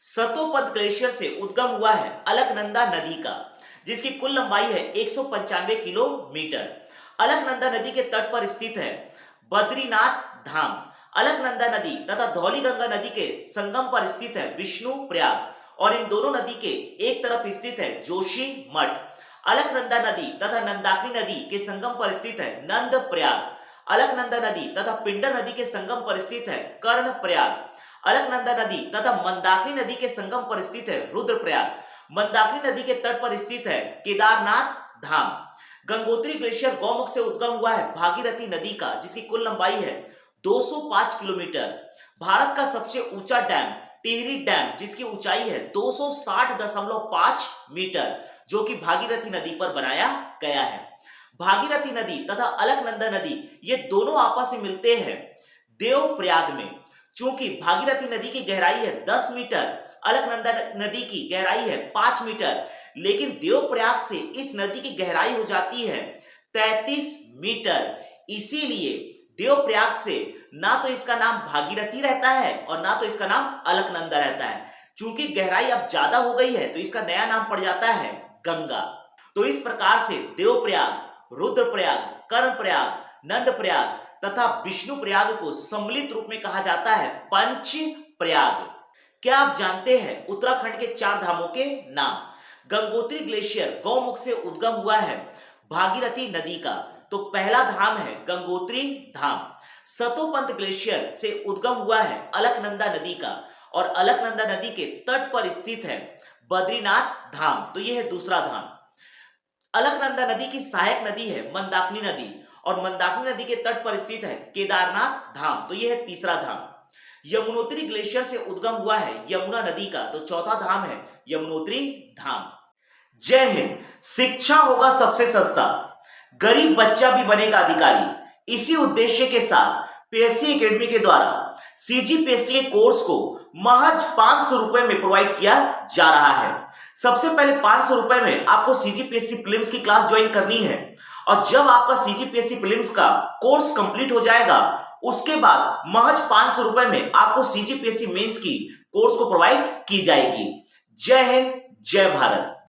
Satopanth glacier से उद्गम हुआ है अलकनंदा नदी का, जिसकी कुल लंबाई है 195 किलोमीटर। अलकनंदा नदी के तट पर स्थित है बद्रीनाथ धाम। अलकनंदा नदी तथा धौलीगंगा नदी के संगम पर स्थित है विष्णु प्रयाग, और इन दोनों नदी के एक तरफ स्थित है जोशी मठ। अलकनंदा नदी तथा नंदाकिनी नदी के संगम पर स्थित है नंद प्रयाग। अलकनंदा नदी तथा पिंडर नदी के संगम पर स्थित है कर्ण प्रयाग। अलकनंदा नदी तथा मंदाकिनी नदी के संगम पर स्थित है रुद्रप्रयाग। मंदाकिनी नदी के तट पर स्थित है केदारनाथ धाम। गंगोत्री ग्लेशियर गौमुख से उद्गम हुआ है भागीरथी नदी का, जिसकी कुल लंबाई है 205 किलोमीटर। भारत का सबसे ऊंचा डैम टिहरी डैम, जिसकी ऊंचाई है 260.5 मीटर, जो कि भागीरथी नदी पर बनाया गया है। भागीरथी नदी तथा अलकनंदा नदी ये दोनों आपस में मिलते हैं देवप्रयाग में। चूंकि भागीरथी नदी की गहराई है 10 मीटर, अलकनंदा नदी की गहराई है 5 मीटर, लेकिन देवप्रयाग से इस नदी की गहराई हो जाती है 33 मीटर। इसीलिए देवप्रयाग से ना तो इसका नाम भागीरथी रहता है और ना तो इसका नाम अलकनंदा रहता है। चूंकि गहराई अब ज्यादा हो गई है तो इसका नया नाम पड़ जाता है गंगा। तो इस प्रकार से देवप्रयाग, रुद्रप्रयाग, कर्णप्रयाग, नंदप्रयाग तथा विष्णु प्रयाग को सम्मिलित रूप में कहा जाता है पंच प्रयाग। क्या आप जानते हैं उत्तराखंड के 4 धामों के नाम? गंगोत्री ग्लेशियर गौमुख से उद्गम हुआ है भागीरथी नदी का, तो पहला धाम है गंगोत्री धाम। सतोपंथ ग्लेशियर से उद्गम हुआ है अलकनंदा नदी का, और अलकनंदा नदी के तट पर स्थित है बद्रीनाथ धाम, तो यह है दूसरा धाम। अलकनंदा नदी की सहायक नदी है मंदाकिनी नदी, और मंदाकिनी नदी के तट पर स्थित है केदारनाथ धाम, तो यह है तीसरा धाम। यमुनोत्री ग्लेशियर से उद्गम हुआ है यमुना नदी का, तो चौथा धाम है यमुनोत्री धाम। जय हिंद। शिक्षा होगा सबसे सस्ता, गरीब बच्चा भी बनेगा अधिकारी। इसी उद्देश्य के साथ पीएससी एकेडमी के द्वारा सीजीपीएससी के कोर्स को महज 500 रुपए में प्रोवाइड किया जा रहा है। सबसे पहले 500 रुपए में आपको सीजीपीएससी प्रीलिम्स की क्लास ज्वाइन करनी है, और जब आपका सीजीपीएससी प्रीलिम्स का कोर्स कंप्लीट हो जाएगा, उसके बाद महज 500 रुपए में आपको सीजीपीएससी मेंस की कोर्स को प्रोवाइड की जाएगी। जय हिंद, जय भारत।